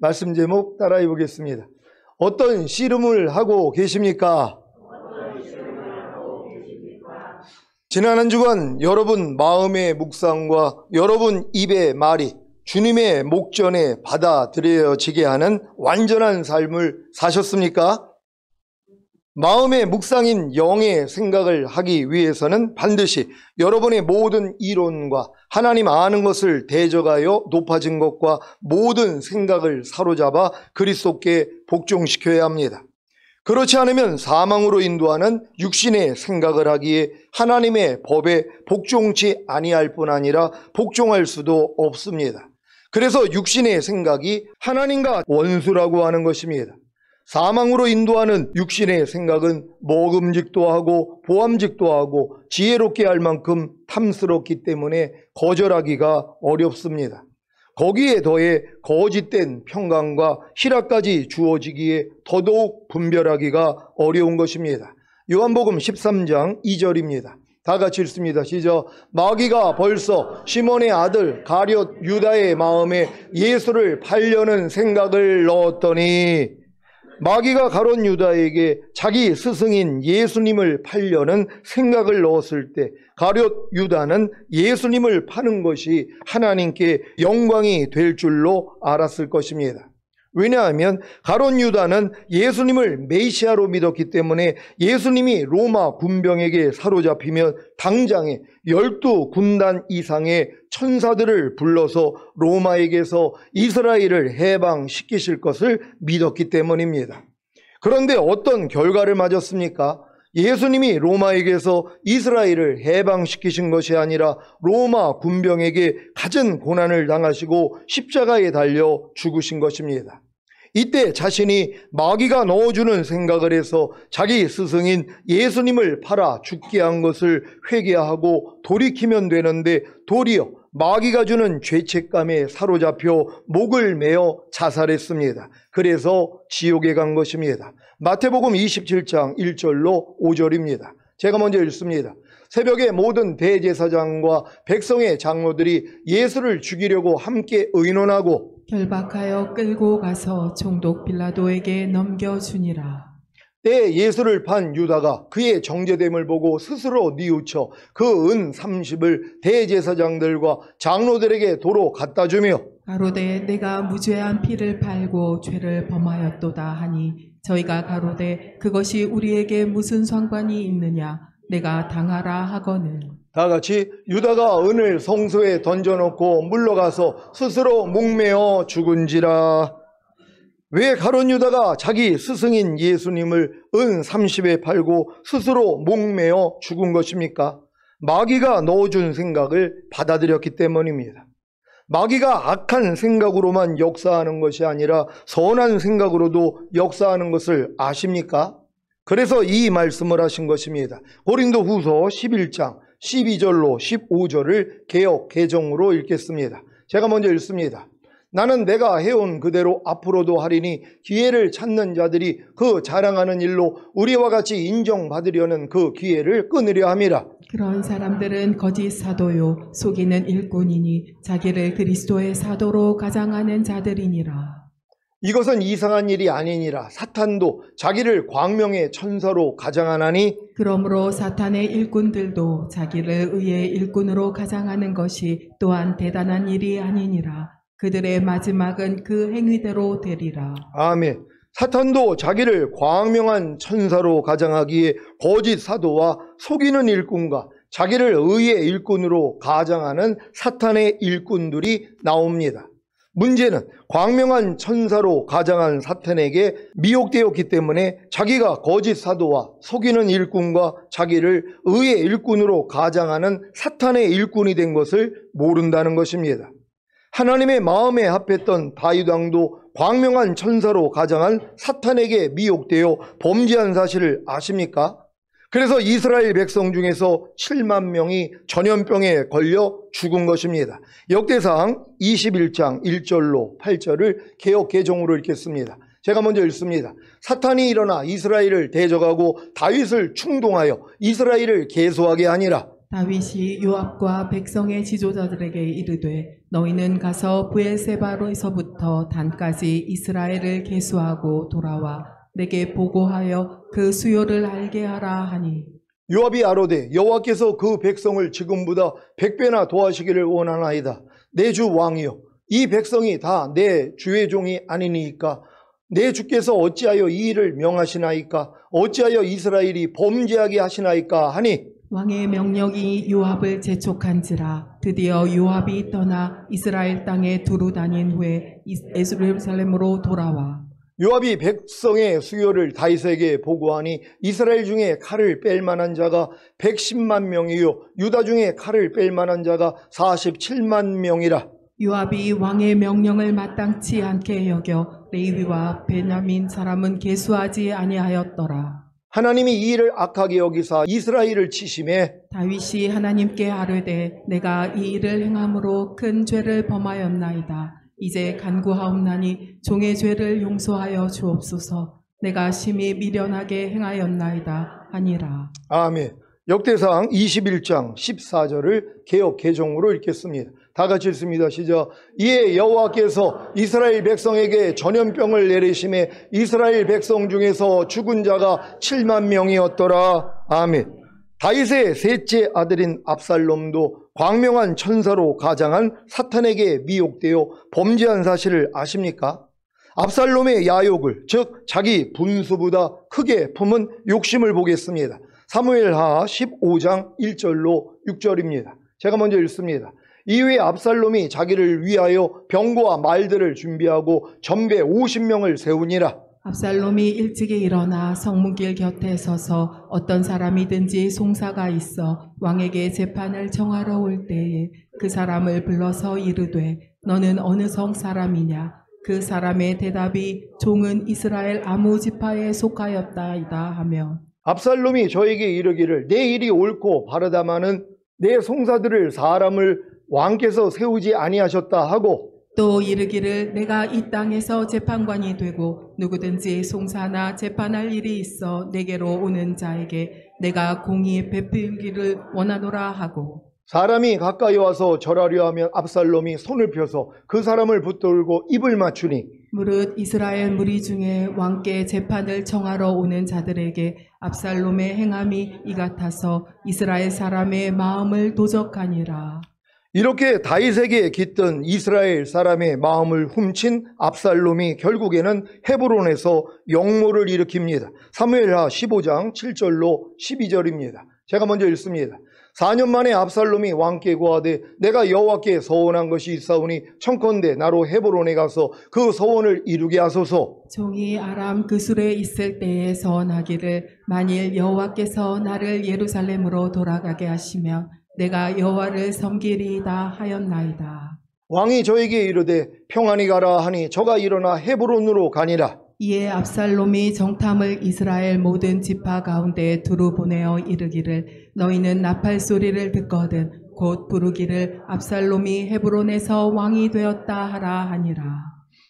말씀 제목 따라해 보겠습니다. 어떤 씨름을 하고 계십니까? 지난 한 주간 여러분 마음의 묵상과 여러분 입의 말이 주님의 목전에 받아들여지게 하는 완전한 삶을 사셨습니까? 마음의 묵상인 영의 생각을 하기 위해서는 반드시 여러분의 모든 이론과 하나님 아는 것을 대적하여 높아진 것과 모든 생각을 사로잡아 그리스도께 복종시켜야 합니다. 그렇지 않으면 사망으로 인도하는 육신의 생각을 하기에 하나님의 법에 복종치 아니할 뿐 아니라 복종할 수도 없습니다. 그래서 육신의 생각이 하나님과 원수라고 하는 것입니다. 사망으로 인도하는 육신의 생각은 먹음직도 하고 보암직도 하고 지혜롭게 할 만큼 탐스럽기 때문에 거절하기가 어렵습니다. 거기에 더해 거짓된 평강과 희락까지 주어지기에 더더욱 분별하기가 어려운 것입니다. 요한복음 13장 2절입니다. 다 같이 읽습니다. 시작. 마귀가 벌써 시몬의 아들 가룟 유다의 마음에 예수를 팔려는 생각을 넣었더니, 마귀가 가룟 유다에게 자기 스승인 예수님을 팔려는 생각을 넣었을 때 가룟 유다는 예수님을 파는 것이 하나님께 영광이 될 줄로 알았을 것입니다. 왜냐하면 가룟 유다는 예수님을 메시아로 믿었기 때문에 예수님이 로마 군병에게 사로잡히면 당장에 12군단 이상의 천사들을 불러서 로마에게서 이스라엘을 해방시키실 것을 믿었기 때문입니다. 그런데 어떤 결과를 맞았습니까? 예수님이 로마에게서 이스라엘을 해방시키신 것이 아니라 로마 군병에게 갖은 고난을 당하시고 십자가에 달려 죽으신 것입니다. 이때 자신이 마귀가 넣어주는 생각을 해서 자기 스승인 예수님을 팔아 죽게 한 것을 회개하고 돌이키면 되는데 도리어 마귀가 주는 죄책감에 사로잡혀 목을 메어 자살했습니다. 그래서 지옥에 간 것입니다. 마태복음 27장 1절로 5절입니다. 제가 먼저 읽습니다. 새벽에 모든 대제사장과 백성의 장로들이 예수를 죽이려고 함께 의논하고 결박하여 끌고 가서 총독 빌라도에게 넘겨주니라. 때에 예수를 판 유다가 그의 정죄됨을 보고 스스로 뉘우쳐 그 은 30을 대제사장들과 장로들에게 도로 갖다 주며 가로되 내가 무죄한 피를 팔고 죄를 범하였도다 하니 저희가 가로되 그것이 우리에게 무슨 상관이 있느냐, 내가 당하라 하거늘. 다 같이 유다가 은을 성소에 던져놓고 물러가서 스스로 목매어 죽은지라. 왜 가룟 유다가 자기 스승인 예수님을 은 30에 팔고 스스로 목매어 죽은 것입니까? 마귀가 넣어준 생각을 받아들였기 때문입니다. 마귀가 악한 생각으로만 역사하는 것이 아니라 선한 생각으로도 역사하는 것을 아십니까? 그래서 이 말씀을 하신 것입니다. 고린도후서 11장 12절로 15절을 개역 개정으로 읽겠습니다. 제가 먼저 읽습니다. 나는 내가 해온 그대로 앞으로도 하리니 기회를 찾는 자들이 그 자랑하는 일로 우리와 같이 인정받으려는 그 기회를 끊으려 함이라. 그런 사람들은 거짓 사도요 속이는 일꾼이니 자기를 그리스도의 사도로 가장하는 자들이니라. 이것은 이상한 일이 아니니라. 사탄도 자기를 광명의 천사로 가장하나니 그러므로 사탄의 일꾼들도 자기를 의의 일꾼으로 가장하는 것이 또한 대단한 일이 아니니라. 그들의 마지막은 그 행위대로 되리라. 아멘. 사탄도 자기를 광명한 천사로 가장하기에 거짓 사도와 속이는 일꾼과 자기를 의의 일꾼으로 가장하는 사탄의 일꾼들이 나옵니다. 문제는 광명한 천사로 가장한 사탄에게 미혹되었기 때문에 자기가 거짓 사도와 속이는 일꾼과 자기를 의의 일꾼으로 가장하는 사탄의 일꾼이 된 것을 모른다는 것입니다. 하나님의 마음에 합했던 다윗 왕도 광명한 천사로 가장한 사탄에게 미혹되어 범죄한 사실을 아십니까? 그래서 이스라엘 백성 중에서 7만 명이 전염병에 걸려 죽은 것입니다. 역대상 21장 1절로 8절을 개역 개정으로 읽겠습니다. 제가 먼저 읽습니다. 사탄이 일어나 이스라엘을 대적하고 다윗을 충동하여 이스라엘을 계소하게 하니라. 다윗이 요압과 백성의 지도자들에게 이르되 너희는 가서 브엘세바로에서부터 단까지 이스라엘을 계수하고 돌아와 내게 보고하여 그 수요를 알게 하라 하니 요압이 아뢰되 여호와께서 그 백성을 지금보다 100배나 도하시기를 원하나이다. 내 주 왕이여, 이 백성이 다 내 주의 종이 아니니까 내 주께서 어찌하여 이 일을 명하시나이까? 어찌하여 이스라엘이 범죄하게 하시나이까? 하니 왕의 명령이 요압을 재촉한지라. 드디어 요압이 떠나 이스라엘 땅에 두루 다닌 후에 예루살렘으로 돌아와 요압이 백성의 수요를 다윗에게 보고하니 이스라엘 중에 칼을 뺄 만한 자가 110만 명이요 유다 중에 칼을 뺄 만한 자가 47만 명이라. 요압이 왕의 명령을 마땅치 않게 여겨 레위와 베냐민 사람은 계수하지 아니하였더라. 하나님이 이 일을 악하게 여기사 이스라엘을 치심해 다윗이 하나님께 아뢰되 내가 이 일을 행함으로 큰 죄를 범하였나이다. 이제 간구하옵나니 종의 죄를 용서하여 주옵소서. 내가 심히 미련하게 행하였나이다 하니라. 아멘. 역대상 21장 14절을 개역 개정으로 읽겠습니다. 다 같이 읽습니다. 시작. 이에 여호와께서 이스라엘 백성에게 전염병을 내리심에 이스라엘 백성 중에서 죽은 자가 7만 명이었더라. 아멘. 다윗의 셋째 아들인 압살롬도 광명한 천사로 가장한 사탄에게 미혹되어 범죄한 사실을 아십니까? 압살롬의 야욕을, 즉 자기 분수보다 크게 품은 욕심을 보겠습니다. 사무엘하 15장 1절로 6절입니다. 제가 먼저 읽습니다. 이후에 압살롬이 자기를 위하여 병거와 말들을 준비하고 전배 50명을 세우니라. 압살롬이 일찍이 일어나 성문길 곁에 서서 어떤 사람이든지 송사가 있어 왕에게 재판을 청하러 올 때에 그 사람을 불러서 이르되 너는 어느 성 사람이냐? 그 사람의 대답이 종은 이스라엘 아무 지파에 속하였다이다 하며 압살롬이 저에게 이르기를 내 일이 옳고 바르다마는 내 송사들을 사람을 왕께서 세우지 아니하셨다 하고 또 이르기를 내가 이 땅에서 재판관이 되고 누구든지 송사나 재판할 일이 있어 내게로 오는 자에게 내가 공의 베풀기를 원하노라 하고 사람이 가까이 와서 절하려 하면 압살롬이 손을 펴서 그 사람을 붙들고 입을 맞추니 무릇 이스라엘 무리 중에 왕께 재판을 청하러 오는 자들에게 압살롬의 행함이 이 같아서 이스라엘 사람의 마음을 도적하니라. 이렇게 다윗에게 깃든 이스라엘 사람의 마음을 훔친 압살롬이 결국에는 헤브론에서 영모를 일으킵니다. 사무엘하 15장 7절로 12절입니다. 제가 먼저 읽습니다. 4년 만에 압살롬이 왕께 고하되 내가 여호와께 서원한 것이 있사오니 청컨대 나로 헤브론에 가서 그 서원을 이루게 하소서. 종이 아람 그술에 있을 때에 서원하기를 만일 여호와께서 나를 예루살렘으로 돌아가게 하시면 내가 여호와를 섬기리이다 하였나이다. 왕이 저에게 이르되 평안히 가라 하니 저가 일어나 헤브론으로 가니라. 이에 압살롬이 정탐을 이스라엘 모든 지파 가운데 두루 보내어 이르기를 너희는 나팔 소리를 듣거든 곧 부르기를 압살롬이 헤브론에서 왕이 되었다 하라 하니라.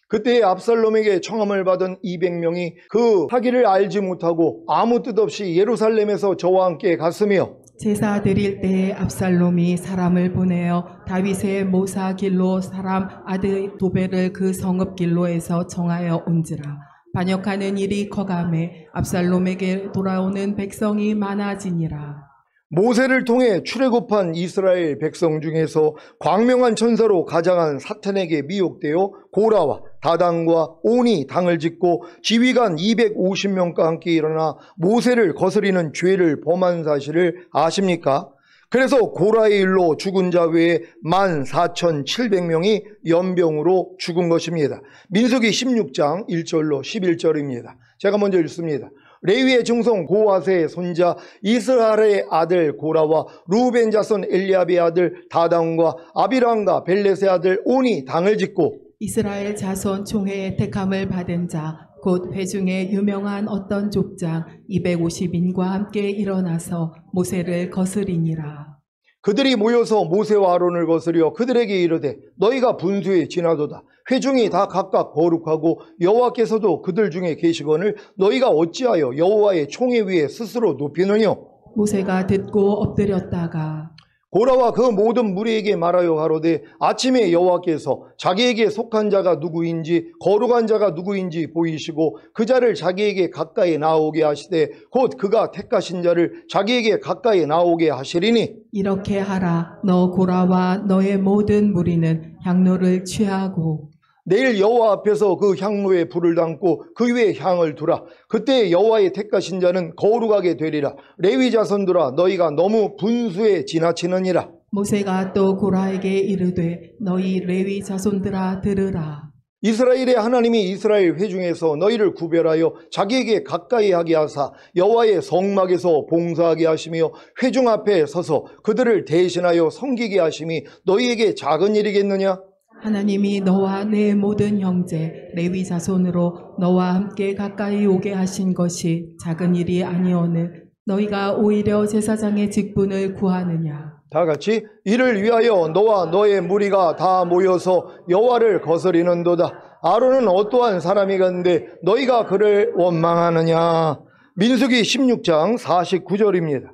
그때 압살롬에게 청함을 받은 200명이 그 사기를 알지 못하고 아무 뜻 없이 예루살렘에서 저와 함께 갔으며 제사 드릴 때에 압살롬이 사람을 보내어 다윗의 모사 길로 사람 아드도벨을 그 성읍 길로에서 청하여 온지라. 반역하는 일이 커가매 압살롬에게 돌아오는 백성이 많아지니라. 모세를 통해 출애굽한 이스라엘 백성 중에서 광명한 천사로 가장한 사탄에게 미혹되어 고라와 다단과 온이 당을 짓고 지휘관 250명과 함께 일어나 모세를 거스리는 죄를 범한 사실을 아십니까? 그래서 고라의 일로 죽은 자 외에 14,700명이 연병으로 죽은 것입니다. 민수기 16장 1절로 11절입니다. 제가 먼저 읽습니다. 레위의 증손 고하세의 손자 이스라엘의 아들 고라와 루벤 자손 엘리압의 아들 다단과 아비람과 벨렛의 아들 온이 당을 짓고 이스라엘 자손 총회의 택함을 받은 자 곧 회중에 유명한 어떤 족장 250인과 함께 일어나서 모세를 거스리니라. 그들이 모여서 모세와 아론을 거스려 그들에게 이르되 너희가 분수에 지나도다. 회중이 다 각각 거룩하고 여호와께서도 그들 중에 계시거늘 너희가 어찌하여 여호와의 총회 위에 스스로 높이느뇨? 모세가 듣고 엎드렸다가 고라와 그 모든 무리에게 말하여 가로되 아침에 여호와께서 자기에게 속한 자가 누구인지 거룩한 자가 누구인지 보이시고 그 자를 자기에게 가까이 나오게 하시되 곧 그가 택하신 자를 자기에게 가까이 나오게 하시리니 이렇게 하라. 너 고라와 너의 모든 무리는 향로를 취하고 내일 여호와 앞에서 그 향로에 불을 담고 그 위에 향을 두라. 그때 여호와의 택하신 자는 거룩하게 되리라. 레위 자손들아 너희가 너무 분수에 지나치느니라. 모세가 또 고라에게 이르되 너희 레위 자손들아 들으라. 이스라엘의 하나님이 이스라엘 회중에서 너희를 구별하여 자기에게 가까이 하게 하사 여호와의 성막에서 봉사하게 하시며 회중 앞에 서서 그들을 대신하여 섬기게 하심이 너희에게 작은 일이겠느냐? 하나님이 너와 내 모든 형제 레위 자손으로 너와 함께 가까이 오게 하신 것이 작은 일이 아니오늘 너희가 오히려 제사장의 직분을 구하느냐. 다 같이 이를 위하여 너와 너의 무리가 다 모여서 여호와를 거스리는도다. 아론은 어떠한 사람이건데 너희가 그를 원망하느냐. 민수기 16장 49절입니다.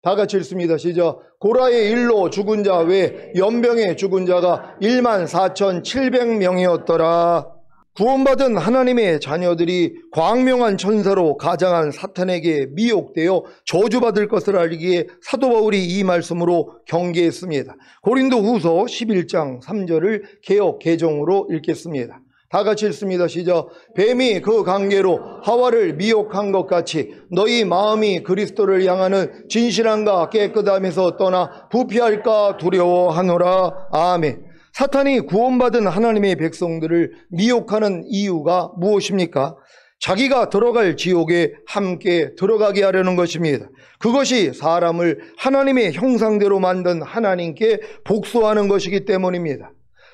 다 같이 읽습니다. 시작. 고라의 일로 죽은 자 외 연병에 죽은 자가 14,700명이었더라. 구원받은 하나님의 자녀들이 광명한 천사로 가장한 사탄에게 미혹되어 저주받을 것을 알기에 사도 바울이 이 말씀으로 경계했습니다. 고린도 후서 11장 3절을 개역 개정으로 읽겠습니다. 다 같이 읽습니다. 시작. 뱀이 그 관계로 하와를 미혹한 것 같이 너희 마음이 그리스도를 향하는 진실함과 깨끗함에서 떠나 부패할까 두려워하노라. 아멘. 사탄이 구원받은 하나님의 백성들을 미혹하는 이유가 무엇입니까? 자기가 들어갈 지옥에 함께 들어가게 하려는 것입니다. 그것이 사람을 하나님의 형상대로 만든 하나님께 복수하는 것이기 때문입니다.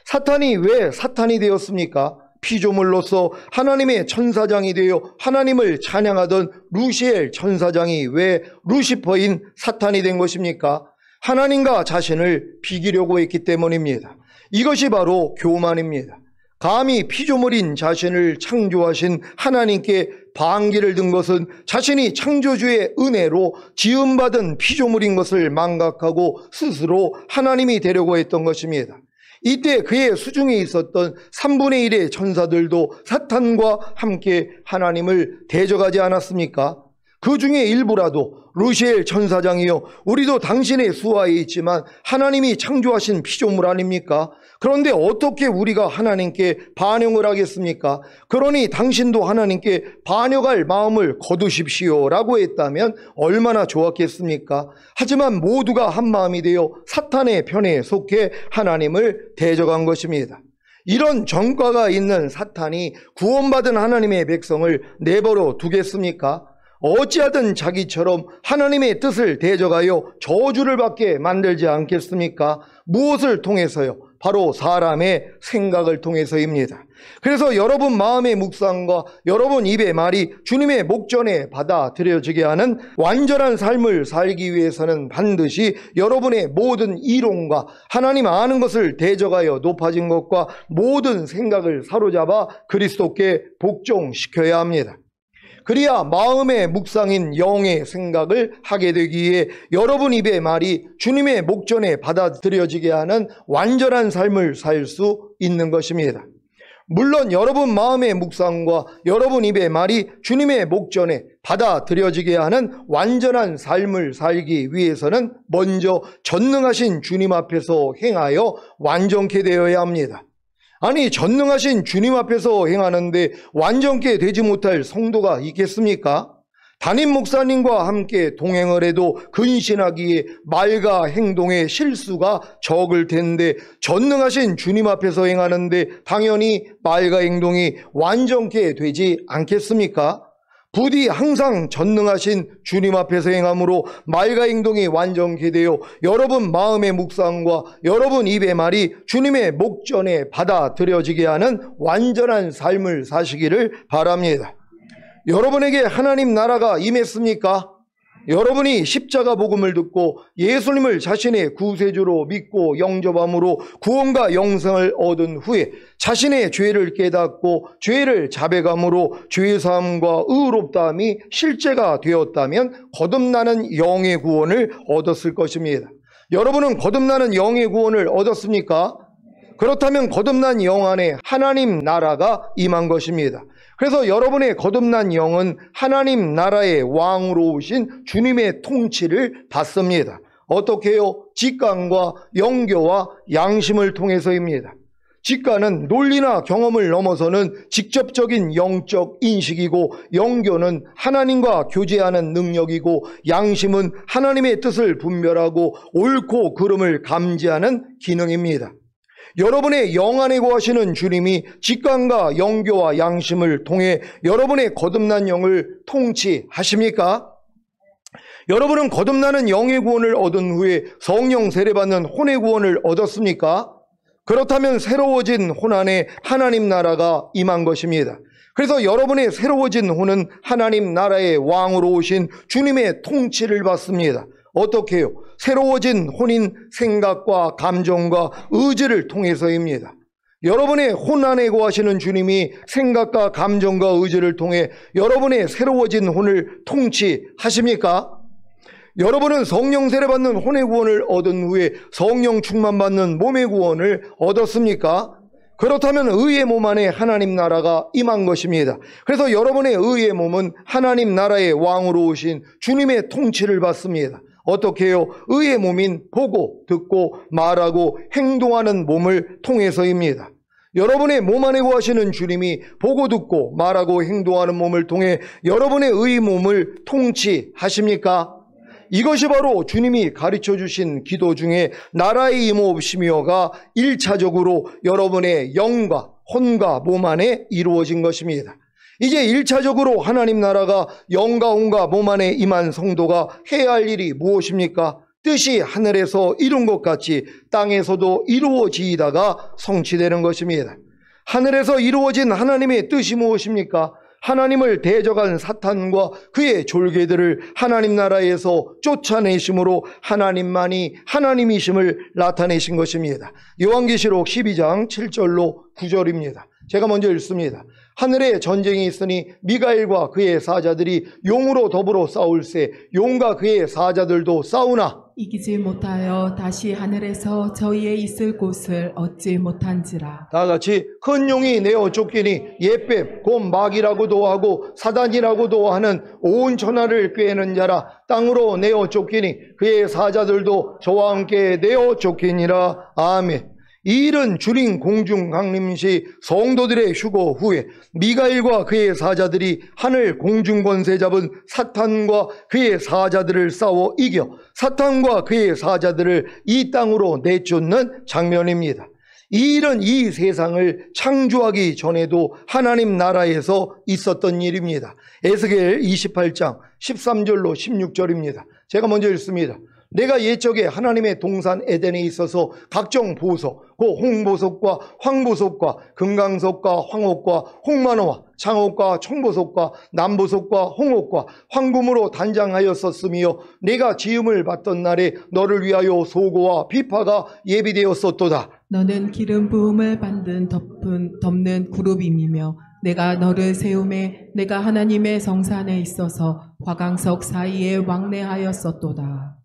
사탄이 왜 사탄이 되었습니까? 피조물로서 하나님의 천사장이 되어 하나님을 찬양하던 루시엘 천사장이 왜 루시퍼인 사탄이 된 것입니까? 하나님과 자신을 비기려고 했기 때문입니다. 이것이 바로 교만입니다. 감히 피조물인 자신을 창조하신 하나님께 반기를 든 것은 자신이 창조주의 은혜로 지음받은 피조물인 것을 망각하고 스스로 하나님이 되려고 했던 것입니다. 이때 그의 수중에 있었던 3분의 1의 천사들도 사탄과 함께 하나님을 대적하지 않았습니까? 그 중에 일부라도 루시엘 천사장이요 우리도 당신의 수하에 있지만 하나님이 창조하신 피조물 아닙니까? 그런데 어떻게 우리가 하나님께 반영을 하겠습니까? 그러니 당신도 하나님께 반역할 마음을 거두십시오 라고 했다면 얼마나 좋았겠습니까? 하지만 모두가 한 마음이 되어 사탄의 편에 속해 하나님을 대적한 것입니다. 이런 전과가 있는 사탄이 구원받은 하나님의 백성을 내버려 두겠습니까? 어찌하든 자기처럼 하나님의 뜻을 대적하여 저주를 받게 만들지 않겠습니까? 무엇을 통해서요? 바로 사람의 생각을 통해서입니다. 그래서 여러분 마음의 묵상과 여러분 입의 말이 주님의 목전에 받아들여지게 하는 완전한 삶을 살기 위해서는 반드시 여러분의 모든 이론과 하나님 아는 것을 대적하여 높아진 것과 모든 생각을 사로잡아 그리스도께 복종시켜야 합니다. 그래야 마음의 묵상인 영의 생각을 하게 되기에 여러분 입의 말이 주님의 목전에 받아들여지게 하는 완전한 삶을 살 수 있는 것입니다. 물론 여러분 마음의 묵상과 여러분 입의 말이 주님의 목전에 받아들여지게 하는 완전한 삶을 살기 위해서는 먼저 전능하신 주님 앞에서 행하여 완전케 되어야 합니다. 아니 전능하신 주님 앞에서 행하는데 완전케 되지 못할 성도가 있겠습니까? 담임 목사님과 함께 동행을 해도 근신하기에 말과 행동에 실수가 적을 텐데 전능하신 주님 앞에서 행하는데 당연히 말과 행동이 완전케 되지 않겠습니까? 부디 항상 전능하신 주님 앞에서 행함으로 말과 행동이 완전케 되어 여러분 마음의 묵상과 여러분 입의 말이 주님의 목전에 받아들여지게 하는 완전한 삶을 사시기를 바랍니다. 여러분에게 하나님 나라가 임했습니까? 여러분이 십자가 복음을 듣고 예수님을 자신의 구세주로 믿고 영접함으로 구원과 영생을 얻은 후에 자신의 죄를 깨닫고 죄를 자백함으로 죄사함과 의롭다함이 실제가 되었다면 거듭나는 영의 구원을 얻었을 것입니다. 여러분은 거듭나는 영의 구원을 얻었습니까? 그렇다면 거듭난 영 안에 하나님 나라가 임한 것입니다. 그래서 여러분의 거듭난 영은 하나님 나라의 왕으로 오신 주님의 통치를 받습니다. 어떻게요? 직관과 영교와 양심을 통해서입니다. 직관은 논리나 경험을 넘어서는 직접적인 영적 인식이고, 영교는 하나님과 교제하는 능력이고, 양심은 하나님의 뜻을 분별하고 옳고 그름을 감지하는 기능입니다. 여러분의 영 안에 거하시는 주님이 직관과 영교와 양심을 통해 여러분의 거듭난 영을 통치하십니까? 여러분은 거듭나는 영의 구원을 얻은 후에 성령 세례받는 혼의 구원을 얻었습니까? 그렇다면 새로워진 혼 안에 하나님 나라가 임한 것입니다. 그래서 여러분의 새로워진 혼은 하나님 나라의 왕으로 오신 주님의 통치를 받습니다. 어떻게 해요? 새로워진 혼인 생각과 감정과 의지를 통해서입니다. 여러분의 혼 안에 거하시는 주님이 생각과 감정과 의지를 통해 여러분의 새로워진 혼을 통치하십니까? 여러분은 성령 세례받는 혼의 구원을 얻은 후에 성령 충만받는 몸의 구원을 얻었습니까? 그렇다면 의의 몸 안에 하나님 나라가 임한 것입니다. 그래서 여러분의 의의 몸은 하나님 나라의 왕으로 오신 주님의 통치를 받습니다. 어떻게 해요? 의의 몸인 보고, 듣고, 말하고, 행동하는 몸을 통해서입니다. 여러분의 몸 안에 거하시는 주님이 보고, 듣고, 말하고, 행동하는 몸을 통해 여러분의 의 몸을 통치하십니까? 이것이 바로 주님이 가르쳐 주신 기도 중에 나라의 임옵시며가 1차적으로 여러분의 영과 혼과 몸 안에 이루어진 것입니다. 이제 1차적으로 하나님 나라가 영과 혼과 몸 안에 임한 성도가 해야 할 일이 무엇입니까? 뜻이 하늘에서 이룬 것 같이 땅에서도 이루어지다가 성취되는 것입니다. 하늘에서 이루어진 하나님의 뜻이 무엇입니까? 하나님을 대적한 사탄과 그의 졸개들을 하나님 나라에서 쫓아내심으로 하나님만이 하나님이심을 나타내신 것입니다. 요한계시록 12장 7절로 9절입니다. 제가 먼저 읽습니다. 하늘에 전쟁이 있으니 미가엘과 그의 사자들이 용으로 더불어 싸울세 용과 그의 사자들도 싸우나 이기지 못하여 다시 하늘에서 저희의 있을 곳을 얻지 못한지라. 다 같이 큰 용이 내어 쫓기니 예뱀 곧 마귀라고도 하고 사단이라고도 하는 온 천하를 꾀는 자라 땅으로 내어 쫓기니 그의 사자들도 저와 함께 내어 쫓기니라. 아멘. 이 일은 주린 공중 강림시 성도들의 휴거 후에 미가엘과 그의 사자들이 하늘 공중 권세 잡은 사탄과 그의 사자들을 싸워 이겨 사탄과 그의 사자들을 이 땅으로 내쫓는 장면입니다. 이 일은 이 세상을 창조하기 전에도 하나님 나라에서 있었던 일입니다. 에스겔 28장 13절로 16절입니다. 제가 먼저 읽습니다. 내가 옛적에 하나님의 동산 에덴에 있어서 각종 보석, 그 홍보석과 황보석과 금강석과 황옥과 홍만호와 창옥과 청보석과 남보석과 홍옥과 황금으로 단장하였었으며 내가 지음을 받던 날에 너를 위하여 소고와 비파가 예비되었었도다. 너는 기름 부음을 받는 덮는 그룹임이며 내가 너를 세움에 내가 하나님의 성산에 있어서 화강석 사이에 왕래하였었도다.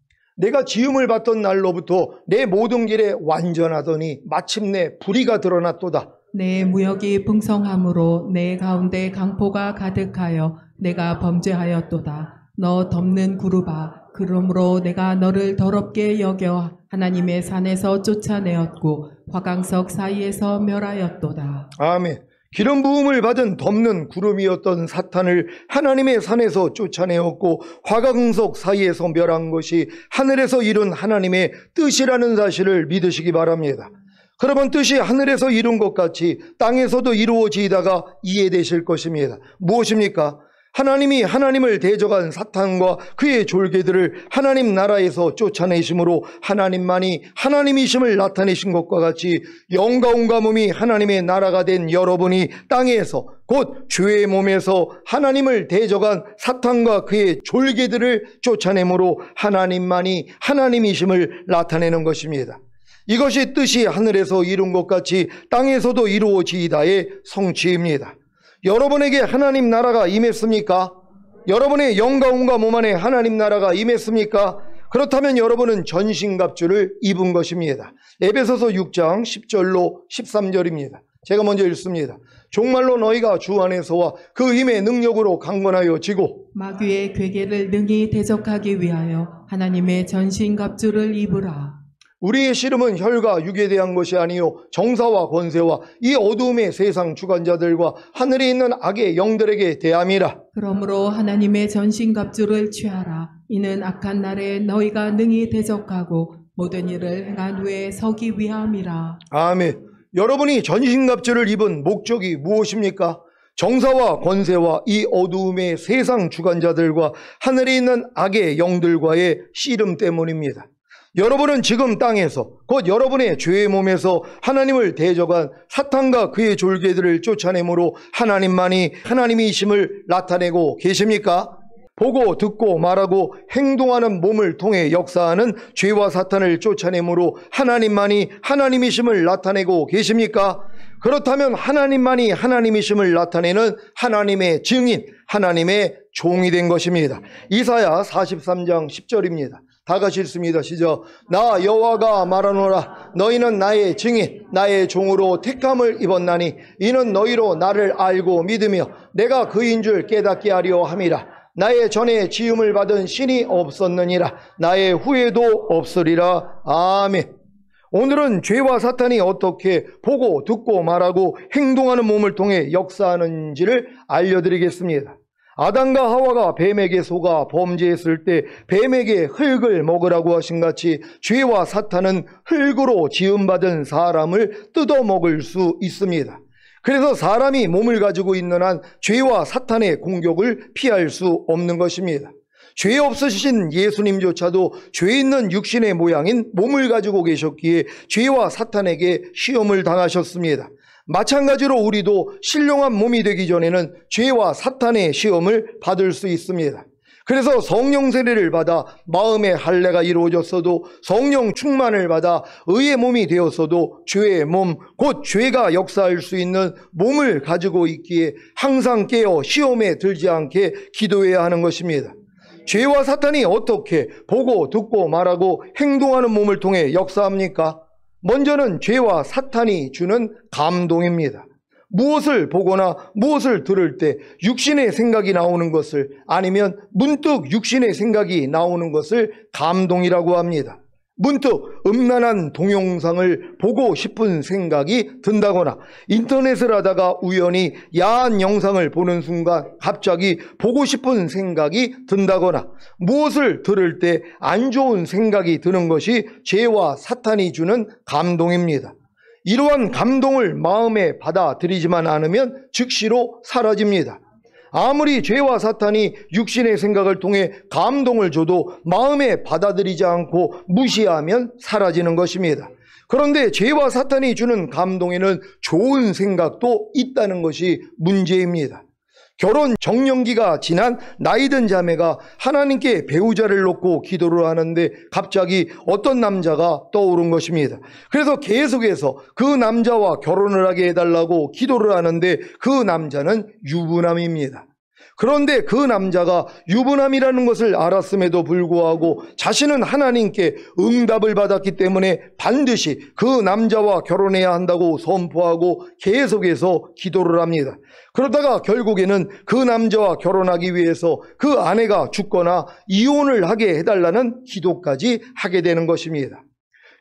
내가 지음을 받던 날로부터 내 모든 길에 완전하더니 마침내 불의가 드러났도다. 내 무역이 풍성함으로 내 가운데 강포가 가득하여 내가 범죄하였도다. 너 덮는 그룹아, 그러므로 내가 너를 더럽게 여겨 하나님의 산에서 쫓아내었고 화강석 사이에서 멸하였도다. 아멘. 기름 부음을 받은 덮는 구름이었던 사탄을 하나님의 산에서 쫓아내었고 화강석 사이에서 멸한 것이 하늘에서 이룬 하나님의 뜻이라는 사실을 믿으시기 바랍니다. 그러면 뜻이 하늘에서 이룬 것 같이 땅에서도 이루어지다가 이해되실 것입니다. 무엇입니까? 하나님이 하나님을 대적한 사탄과 그의 졸개들을 하나님 나라에서 쫓아내심으로 하나님만이 하나님이심을 나타내신 것과 같이 영과 온과 몸이 하나님의 나라가 된 여러분이 땅에서 곧 죄의 몸에서 하나님을 대적한 사탄과 그의 졸개들을 쫓아내므로 하나님만이 하나님이심을 나타내는 것입니다. 이것이 뜻이 하늘에서 이룬 것 같이 땅에서도 이루어지이다의 성취입니다. 여러분에게 하나님 나라가 임했습니까? 여러분의 영과 온과 몸 안에 하나님 나라가 임했습니까? 그렇다면 여러분은 전신갑주를 입은 것입니다. 에베소서 6장 10절로 13절입니다. 제가 먼저 읽습니다. 종말로 너희가 주 안에서와 그 힘의 능력으로 강건하여 지고 마귀의 괴계를 능히 대적하기 위하여 하나님의 전신갑주를 입으라. 우리의 씨름은 혈과 육에 대한 것이 아니요 정사와 권세와 이 어두움의 세상 주관자들과 하늘에 있는 악의 영들에게 대함이라. 그러므로 하나님의 전신갑주를 취하라. 이는 악한 날에 너희가 능히 대적하고 모든 일을 행한 후에 서기 위함이라. 아멘. 여러분이 전신갑주를 입은 목적이 무엇입니까? 정사와 권세와 이 어두움의 세상 주관자들과 하늘에 있는 악의 영들과의 씨름 때문입니다. 여러분은 지금 땅에서 곧 여러분의 죄의 몸에서 하나님을 대적한 사탄과 그의 졸개들을 쫓아내므로 하나님만이 하나님이심을 나타내고 계십니까? 보고 듣고 말하고 행동하는 몸을 통해 역사하는 죄와 사탄을 쫓아내므로 하나님만이 하나님이심을 나타내고 계십니까? 그렇다면 하나님만이 하나님이심을 나타내는 하나님의 증인, 하나님의 종이 된 것입니다. 이사야 43장 10절입니다. 다 같이 읽습니다. 시작. 나 여호와가 말하노라. 너희는 나의 증인, 나의 종으로 택함을 입었나니 이는 너희로 나를 알고 믿으며 내가 그인 줄 깨닫게 하려 함이라. 나의 전에 지음을 받은 신이 없었느니라. 나의 후에도 없으리라. 아멘. 오늘은 죄와 사탄이 어떻게 보고 듣고 말하고 행동하는 몸을 통해 역사하는지를 알려드리겠습니다. 아담과 하와가 뱀에게 속아 범죄했을 때 뱀에게 흙을 먹으라고 하신 같이 죄와 사탄은 흙으로 지음받은 사람을 뜯어먹을 수 있습니다. 그래서 사람이 몸을 가지고 있는 한 죄와 사탄의 공격을 피할 수 없는 것입니다. 죄 없으신 예수님조차도 죄 있는 육신의 모양인 몸을 가지고 계셨기에 죄와 사탄에게 시험을 당하셨습니다. 마찬가지로 우리도 신령한 몸이 되기 전에는 죄와 사탄의 시험을 받을 수 있습니다. 그래서 성령 세례를 받아 마음의 할례가 이루어졌어도 성령 충만을 받아 의의 몸이 되었어도 죄의 몸, 곧 죄가 역사할 수 있는 몸을 가지고 있기에 항상 깨어 시험에 들지 않게 기도해야 하는 것입니다. 죄와 사탄이 어떻게 보고 듣고 말하고 행동하는 몸을 통해 역사합니까? 먼저는 죄와 사탄이 주는 감동입니다. 무엇을 보거나 무엇을 들을 때 육신의 생각이 나오는 것을 아니면 문득 육신의 생각이 나오는 것을 감동이라고 합니다. 문득 음란한 동영상을 보고 싶은 생각이 든다거나 인터넷을 하다가 우연히 야한 영상을 보는 순간 갑자기 보고 싶은 생각이 든다거나 무엇을 들을 때 안 좋은 생각이 드는 것이 죄와 사탄이 주는 감동입니다. 이러한 감동을 마음에 받아들이지만 않으면 즉시로 사라집니다. 아무리 죄와 사탄이 육신의 생각을 통해 감동을 줘도 마음에 받아들이지 않고 무시하면 사라지는 것입니다. 그런데 죄와 사탄이 주는 감동에는 좋은 생각도 있다는 것이 문제입니다. 결혼 정년기가 지난 나이든 자매가 하나님께 배우자를 놓고 기도를 하는데 갑자기 어떤 남자가 떠오른 것입니다. 그래서 계속해서 그 남자와 결혼을 하게 해달라고 기도를 하는데 그 남자는 유부남입니다. 그런데 그 남자가 유부남이라는 것을 알았음에도 불구하고 자신은 하나님께 응답을 받았기 때문에 반드시 그 남자와 결혼해야 한다고 선포하고 계속해서 기도를 합니다. 그러다가 결국에는 그 남자와 결혼하기 위해서 그 아내가 죽거나 이혼을 하게 해달라는 기도까지 하게 되는 것입니다.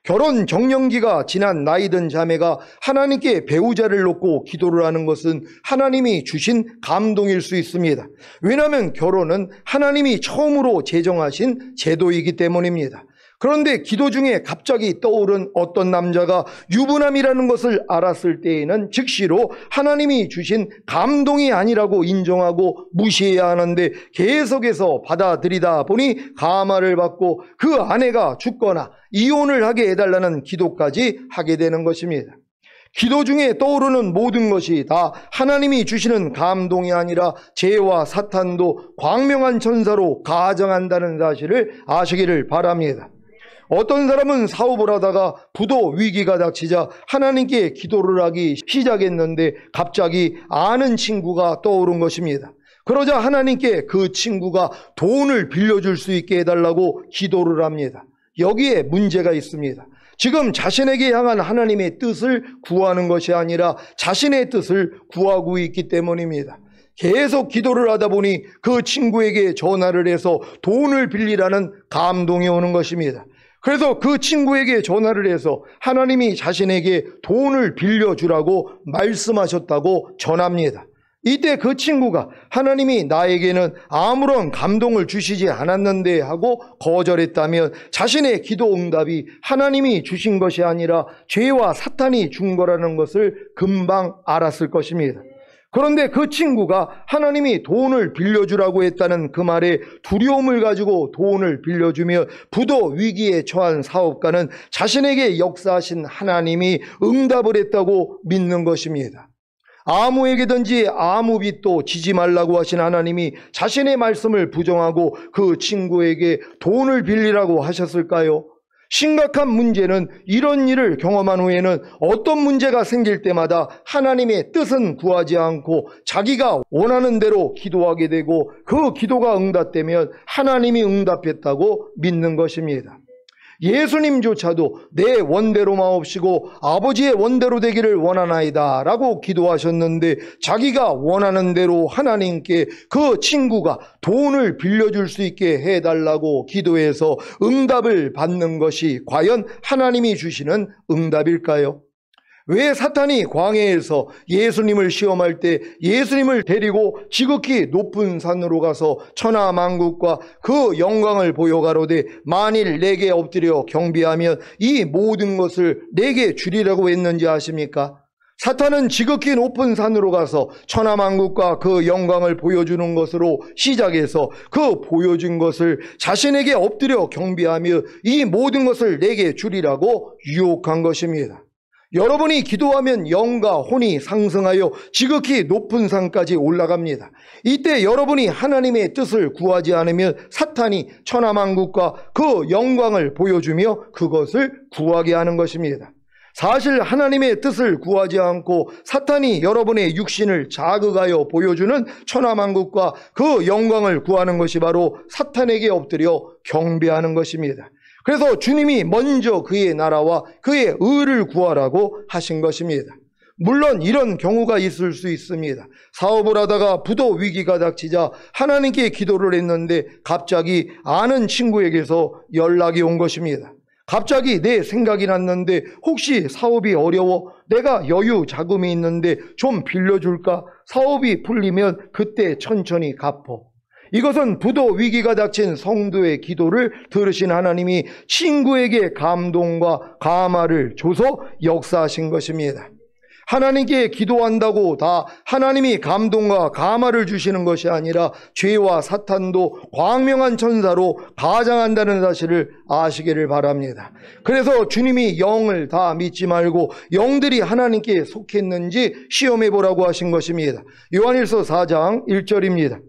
결혼 정년기가 지난 나이든 자매가 하나님께 배우자를 놓고 기도를 하는 것은 하나님이 주신 감동일 수 있습니다. 왜냐하면 결혼은 하나님이 처음으로 제정하신 제도이기 때문입니다. 그런데 기도 중에 갑자기 떠오른 어떤 남자가 유부남이라는 것을 알았을 때에는 즉시로 하나님이 주신 감동이 아니라고 인정하고 무시해야 하는데 계속해서 받아들이다 보니 감화를 받고 그 아내가 죽거나 이혼을 하게 해달라는 기도까지 하게 되는 것입니다. 기도 중에 떠오르는 모든 것이 다 하나님이 주시는 감동이 아니라 죄와 사탄도 광명한 천사로 가장한다는 사실을 아시기를 바랍니다. 어떤 사람은 사업을 하다가 부도 위기가 닥치자 하나님께 기도를 하기 시작했는데 갑자기 아는 친구가 떠오른 것입니다. 그러자 하나님께 그 친구가 돈을 빌려줄 수 있게 해달라고 기도를 합니다. 여기에 문제가 있습니다. 지금 자신에게 향한 하나님의 뜻을 구하는 것이 아니라 자신의 뜻을 구하고 있기 때문입니다. 계속 기도를 하다 보니 그 친구에게 전화를 해서 돈을 빌리라는 감동이 오는 것입니다. 그래서 그 친구에게 전화를 해서 하나님이 자신에게 돈을 빌려주라고 말씀하셨다고 전합니다. 이때 그 친구가 하나님이 나에게는 아무런 감동을 주시지 않았는데 하고 거절했다면 자신의 기도 응답이 하나님이 주신 것이 아니라 죄와 사탄이 준 거라는 것을 금방 알았을 것입니다. 그런데 그 친구가 하나님이 돈을 빌려주라고 했다는 그 말에 두려움을 가지고 돈을 빌려주며 부도 위기에 처한 사업가는 자신에게 역사하신 하나님이 응답을 했다고 믿는 것입니다. 아무에게든지 아무 빚도 지지 말라고 하신 하나님이 자신의 말씀을 부정하고 그 친구에게 돈을 빌리라고 하셨을까요? 심각한 문제는 이런 일을 경험한 후에는 어떤 문제가 생길 때마다 하나님의 뜻은 구하지 않고 자기가 원하는 대로 기도하게 되고 그 기도가 응답되면 하나님이 응답했다고 믿는 것입니다. 예수님조차도 내 원대로 마옵시고 아버지의 원대로 되기를 원하나이다 라고 기도하셨는데 자기가 원하는 대로 하나님께 그 친구가 돈을 빌려줄 수 있게 해달라고 기도해서 응답을 받는 것이 과연 하나님이 주시는 응답일까요? 왜 사탄이 광야에서 예수님을 시험할 때 예수님을 데리고 지극히 높은 산으로 가서 천하만국과 그 영광을 보여 가로되 만일 내게 엎드려 경배하면 이 모든 것을 내게 주리라고 했는지 아십니까? 사탄은 지극히 높은 산으로 가서 천하만국과 그 영광을 보여주는 것으로 시작해서 그 보여준 것을 자신에게 엎드려 경배하며 이 모든 것을 내게 주리라고 유혹한 것입니다. 여러분이 기도하면 영과 혼이 상승하여 지극히 높은 산까지 올라갑니다. 이때 여러분이 하나님의 뜻을 구하지 않으면 사탄이 천하만국과 그 영광을 보여주며 그것을 구하게 하는 것입니다. 사실 하나님의 뜻을 구하지 않고 사탄이 여러분의 육신을 자극하여 보여주는 천하만국과 그 영광을 구하는 것이 바로 사탄에게 엎드려 경배하는 것입니다. 그래서 주님이 먼저 그의 나라와 그의 의를 구하라고 하신 것입니다. 물론 이런 경우가 있을 수 있습니다. 사업을 하다가 부도 위기가 닥치자 하나님께 기도를 했는데 갑자기 아는 친구에게서 연락이 온 것입니다. 갑자기 내 생각이 났는데 혹시 사업이 어려워? 내가 여유 자금이 있는데 좀 빌려줄까? 사업이 풀리면 그때 천천히 갚어. 이것은 부도 위기가 닥친 성도의 기도를 들으신 하나님이 친구에게 감동과 감화를 줘서 역사하신 것입니다. 하나님께 기도한다고 다 하나님이 감동과 감화를 주시는 것이 아니라 죄와 사탄도 광명한 천사로 가장한다는 사실을 아시기를 바랍니다. 그래서 주님이 영을 다 믿지 말고 영들이 하나님께 속했는지 시험해 보라고 하신 것입니다. 요한일서 4장 1절입니다.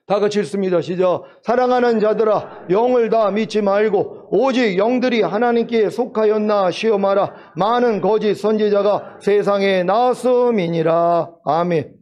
다 같이 읽습니다. 시작. 사랑하는 자들아 영을 다 믿지 말고 오직 영들이 하나님께 속하였나 시험하라. 많은 거짓 선지자가 세상에 나왔음이니라. 아멘.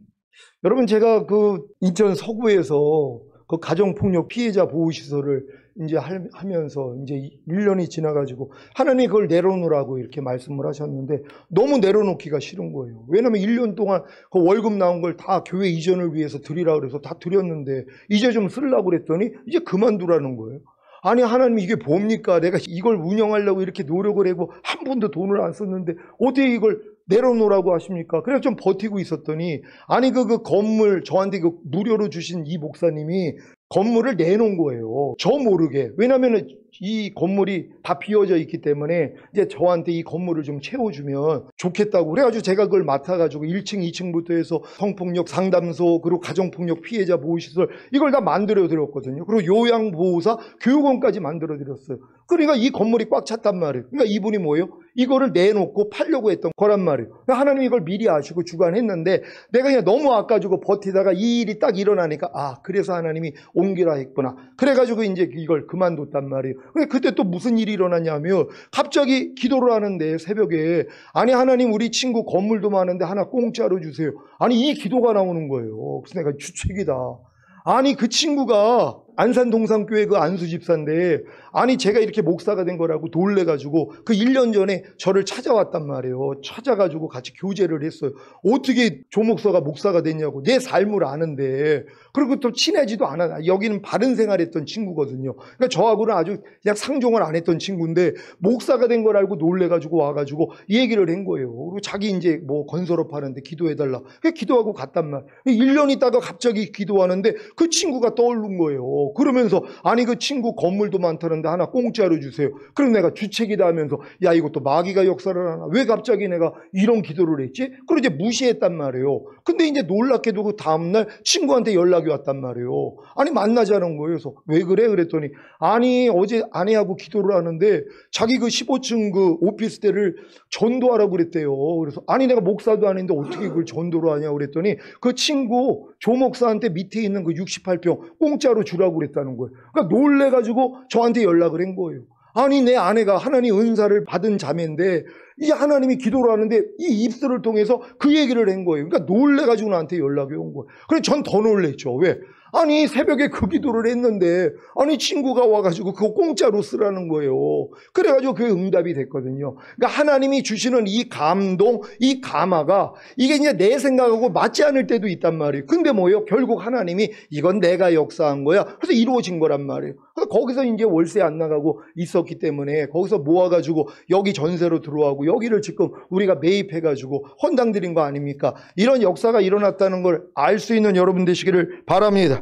여러분 제가 그 인천 서구에서 그 가정폭력 피해자 보호시설을 이제 하면서 이제 1년이 지나가지고 하나님이 그걸 내려놓으라고 이렇게 말씀을 하셨는데 너무 내려놓기가 싫은 거예요. 왜냐면 1년 동안 그 월급 나온 걸 다 교회 이전을 위해서 드리라고 그래서 다 드렸는데 이제 좀 쓰려고 그랬더니 이제 그만두라는 거예요. 아니 하나님 이게 뭡니까? 내가 이걸 운영하려고 이렇게 노력을 하고 한 푼도 돈을 안 썼는데 어떻게 이걸 내려놓으라고 하십니까? 그래서 좀 버티고 있었더니 아니 그 건물 저한테 그 무료로 주신 이 목사님이 건물을 내놓은 거예요. 저 모르게. 왜냐하면 이 건물이 다 비어져 있기 때문에 이제 저한테 이 건물을 좀 채워주면 좋겠다고. 그래가지고 제가 그걸 맡아가지고 1층, 2층부터 해서 성폭력 상담소 그리고 가정폭력 피해자 보호시설 이걸 다 만들어 드렸거든요. 그리고 요양보호사 교육원까지 만들어 드렸어요. 그러니까 이 건물이 꽉 찼단 말이에요. 그러니까 이분이 뭐예요? 이거를 내놓고 팔려고 했던 거란 말이에요. 그러니까 하나님이 이걸 미리 아시고 주관했는데 내가 그냥 너무 아까주고 버티다가 이 일이 딱 일어나니까 아 그래서 하나님이 옮기라 했구나. 그래가지고 이제 이걸 그만뒀단 말이에요. 그때 또 무슨 일이 일어났냐면 갑자기 기도를 하는데 새벽에 아니 하나님 우리 친구 건물도 많은데 하나 공짜로 주세요. 아니 이 기도가 나오는 거예요. 그래서 내가 주책이다. 아니 그 친구가 안산 동산교회 그 안수 집사인데, 아니 제가 이렇게 목사가 된 거라고 놀래가지고 그 1년 전에 저를 찾아왔단 말이에요. 찾아가지고 같이 교제를 했어요. 어떻게 조 목사가 목사가 됐냐고, 내 삶을 아는데. 그리고 또 친하지도 않아. 여기는 바른 생활했던 친구거든요. 그러니까 저하고는 아주 그냥 상종을 안 했던 친구인데 목사가 된 걸 알고 놀래가지고 와가지고 이 얘기를 한 거예요. 그리고 자기 이제 뭐 건설업 하는데 기도해달라. 그래서 기도하고 갔단 말이에요. 1년 있다가 갑자기 기도하는데 그 친구가 떠오른 거예요. 그러면서 아니 그 친구 건물도 많다는데 하나 공짜로 주세요. 그럼 내가 주책이다 하면서 야 이것도 마귀가 역사를 하나, 왜 갑자기 내가 이런 기도를 했지? 그리고 이제 무시했단 말이에요. 근데 이제 놀랍게도 그 다음날 친구한테 연락이 왔단 말이에요. 아니 만나자는 거예요. 그래서 왜 그래? 그랬더니 아니 어제 아내하고 기도를 하는데 자기 그 15층 그 오피스텔을 전도하라고 그랬대요. 그래서 아니 내가 목사도 아닌데 어떻게 그걸 전도를 하냐고 그랬더니 그 친구 조 목사한테 밑에 있는 그 68평 공짜로 주라고 그랬다는 거예요. 그러니까 놀래가지고 저한테 연락을 한 거예요. 아니 내 아내가 하나님 은사를 받은 자매인데 이 하나님이 기도를 하는데 이 입술을 통해서 그 얘기를 한 거예요. 그러니까 놀래가지고 나한테 연락이 온 거예요. 그래서 전 더 놀랬죠. 왜? 아니 새벽에 그 기도를 했는데 아니 친구가 와가지고 그거 공짜로 쓰라는 거예요. 그래가지고 그게 응답이 됐거든요. 그러니까 하나님이 주시는 이 감동, 이 감화가 이게 이제 내 생각하고 맞지 않을 때도 있단 말이에요. 근데 뭐예요? 결국 하나님이 이건 내가 역사한 거야. 그래서 이루어진 거란 말이에요. 그래서 거기서 이제 월세 안 나가고 있었기 때문에 거기서 모아가지고 여기 전세로 들어가고 여기를 지금 우리가 매입해가지고 헌당 드린 거 아닙니까? 이런 역사가 일어났다는 걸 알 수 있는 여러분 되시기를 바랍니다.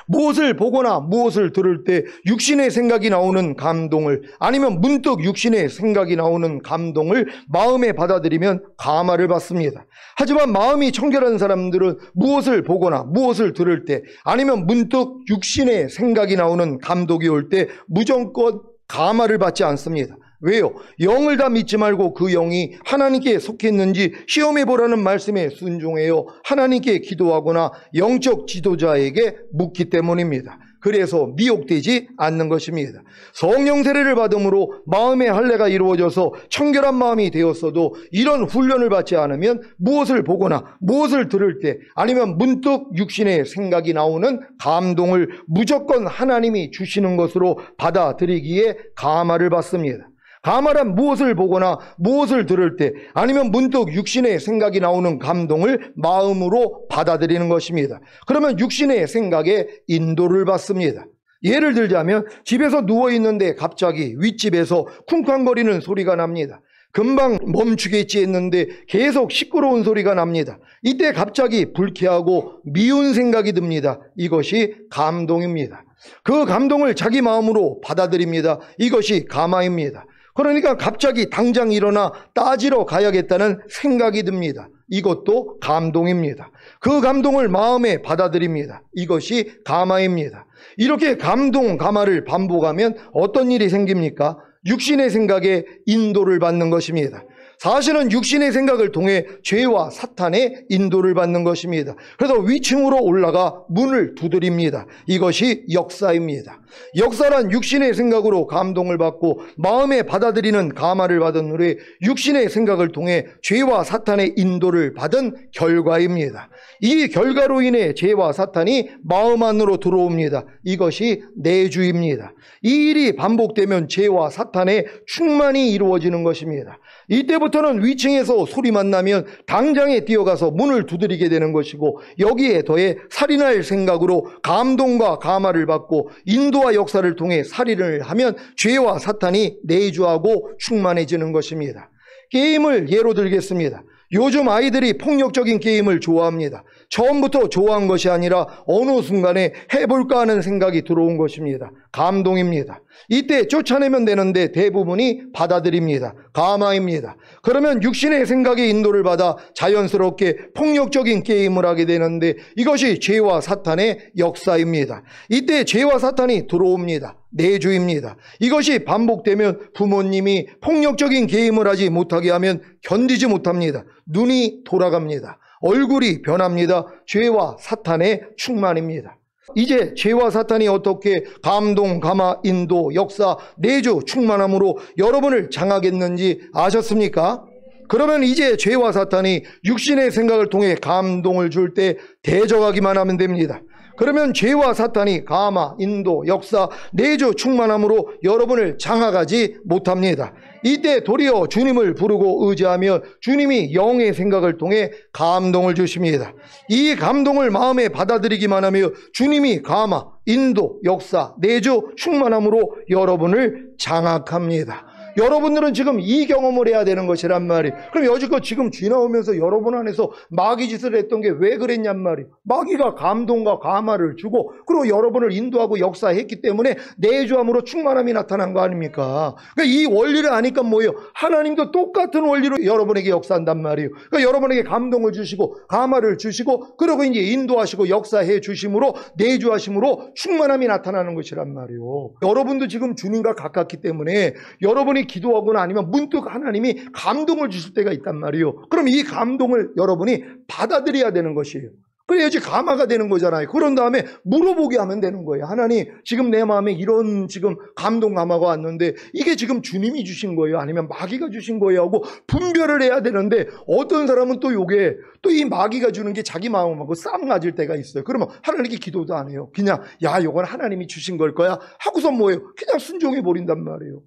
무엇을 보거나 무엇을 들을 때 육신의 생각이 나오는 감동을, 아니면 문득 육신의 생각이 나오는 감동을 마음에 받아들이면 감화를 받습니다. 하지만 마음이 청결한 사람들은 무엇을 보거나 무엇을 들을 때, 아니면 문득 육신의 생각이 나오는 감동이 올 때 무조건 감화를 받지 않습니다. 왜요? 영을 다 믿지 말고 그 영이 하나님께 속했는지 시험해 보라는 말씀에 순종해요. 하나님께 기도하거나 영적 지도자에게 묻기 때문입니다. 그래서 미혹되지 않는 것입니다. 성령 세례를 받음으로 마음의 할례가 이루어져서 청결한 마음이 되었어도 이런 훈련을 받지 않으면 무엇을 보거나 무엇을 들을 때, 아니면 문득 육신의 생각이 나오는 감동을 무조건 하나님이 주시는 것으로 받아들이기에 감화를 받습니다. 감화란 무엇을 보거나 무엇을 들을 때, 아니면 문득 육신의 생각이 나오는 감동을 마음으로 받아들이는 것입니다. 그러면 육신의 생각에 인도를 받습니다. 예를 들자면 집에서 누워있는데 갑자기 윗집에서 쿵쾅거리는 소리가 납니다. 금방 멈추겠지 했는데 계속 시끄러운 소리가 납니다. 이때 갑자기 불쾌하고 미운 생각이 듭니다. 이것이 감동입니다. 그 감동을 자기 마음으로 받아들입니다. 이것이 감화입니다. 그러니까 갑자기 당장 일어나 따지러 가야겠다는 생각이 듭니다. 이것도 감동입니다. 그 감동을 마음에 받아들입니다. 이것이 감화입니다. 이렇게 감동, 감화를 반복하면 어떤 일이 생깁니까? 육신의 생각에 인도를 받는 것입니다. 사실은 육신의 생각을 통해 죄와 사탄의 인도를 받는 것입니다. 그래서 위층으로 올라가 문을 두드립니다. 이것이 역사입니다. 역사란 육신의 생각으로 감동을 받고 마음에 받아들이는 감화를 받은 후에 육신의 생각을 통해 죄와 사탄의 인도를 받은 결과입니다. 이 결과로 인해 죄와 사탄이 마음 안으로 들어옵니다. 이것이 내주입니다. 이 일이 반복되면 죄와 사탄의 충만이 이루어지는 것입니다. 이때부터는 위층에서 소리만 나면 당장에 뛰어가서 문을 두드리게 되는 것이고, 여기에 더해 살인할 생각으로 감동과 감화를 받고 인도와 역사를 통해 살인을 하면 죄와 사탄이 내주하고 충만해지는 것입니다. 게임을 예로 들겠습니다. 요즘 아이들이 폭력적인 게임을 좋아합니다. 처음부터 좋아한 것이 아니라 어느 순간에 해볼까 하는 생각이 들어온 것입니다. 감동입니다. 이때 쫓아내면 되는데 대부분이 받아들입니다. 감화입니다. 그러면 육신의 생각의 인도를 받아 자연스럽게 폭력적인 게임을 하게 되는데 이것이 죄와 사탄의 역사입니다. 이때 죄와 사탄이 들어옵니다. 내주입니다. 이것이 반복되면 부모님이 폭력적인 게임을 하지 못하게 하면 견디지 못합니다. 눈이 돌아갑니다. 얼굴이 변합니다. 죄와 사탄의 충만입니다. 이제 죄와 사탄이 어떻게 감동, 감화, 인도, 역사, 내주, 충만함으로 여러분을 장하겠는지 아셨습니까? 그러면 이제 죄와 사탄이 육신의 생각을 통해 감동을 줄 때 대적하기만 하면 됩니다. 그러면 죄와 사탄이 가마, 인도, 역사, 내주 충만함으로 여러분을 장악하지 못합니다. 이때 도리어 주님을 부르고 의지하며 주님이 영의 생각을 통해 감동을 주십니다. 이 감동을 마음에 받아들이기만 하며 주님이 가마, 인도, 역사, 내주 충만함으로 여러분을 장악합니다. 여러분들은 지금 이 경험을 해야 되는 것이란 말이에요. 그럼 여지껏 지금 지나오면서 여러분 안에서 마귀 짓을 했던 게 왜 그랬냔 말이에요. 마귀가 감동과 감화를 주고 그리고 여러분을 인도하고 역사했기 때문에 내주함으로 충만함이 나타난 거 아닙니까? 그러니까 이 원리를 아니까 뭐예요? 하나님도 똑같은 원리로 여러분에게 역사한단 말이에요. 그러니까 여러분에게 감동을 주시고 감화를 주시고 그리고 이제 인도하시고 역사해 주심으로 내주하심으로 충만함이 나타나는 것이란 말이에요. 여러분도 지금 주님과 가깝기 때문에 여러분이 기도하거나 아니면 문득 하나님이 감동을 주실 때가 있단 말이에요. 그럼 이 감동을 여러분이 받아들여야 되는 것이에요. 그래야지 감화가 되는 거잖아요. 그런 다음에 물어보게 하면 되는 거예요. 하나님, 지금 내 마음에 이런 지금 감동 감화가 왔는데 이게 지금 주님이 주신 거예요? 아니면 마귀가 주신 거예요? 하고 분별을 해야 되는데 어떤 사람은 또 요게 또 이 마귀가 주는 게 자기 마음하고 쌈 맞을 때가 있어요. 그러면 하나님께 기도도 안 해요. 그냥 야, 요건 하나님이 주신 걸 거야 하고서 뭐예요? 그냥 순종해 버린단 말이에요.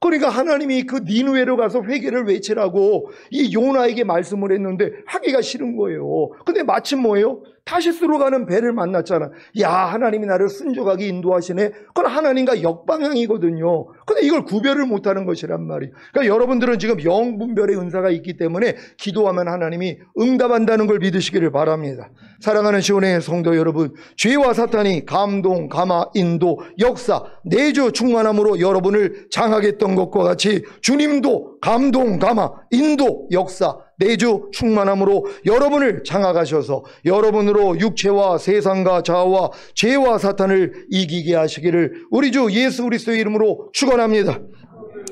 그러니까 하나님이 그 니느웨로 가서 회개를 외치라고 이 요나에게 말씀을 했는데 하기가 싫은 거예요. 근데 마침 뭐예요? 타시스로 가는 배를 만났잖아. 야, 하나님이 나를 순종하게 인도하시네. 그건 하나님과 역방향이거든요. 근데 이걸 구별을 못하는 것이란 말이에요. 그러니까 여러분들은 지금 영분별의 은사가 있기 때문에 기도하면 하나님이 응답한다는 걸 믿으시기를 바랍니다. 사랑하는 시온의 성도 여러분, 죄와 사탄이 감동, 감화, 인도, 역사, 내주 충만함으로 여러분을 장악했던 것과 같이 주님도 감동, 감화, 인도, 역사, 내주 충만함으로 여러분을 장악하셔서 여러분으로 육체와 세상과 자아와 죄와 사탄을 이기게 하시기를 우리 주 예수 그리스도의 이름으로 축원합니다.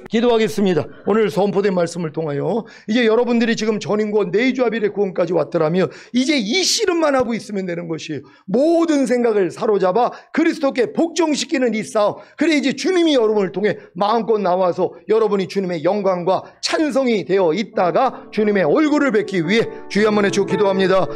기도하겠습니다. 오늘 선포된 말씀을 통하여 이제 여러분들이 지금 전인권 내주아빌의 구원까지 왔더라면 이제 이 씨름만 하고 있으면 되는 것이에요. 모든 생각을 사로잡아 그리스도께 복종시키는 이 싸움. 그래 이제 주님이 여러분을 통해 마음껏 나와서 여러분이 주님의 영광과 찬성이 되어 있다가 주님의 얼굴을 뵙기 위해 주여 한번 해주고 기도합니다.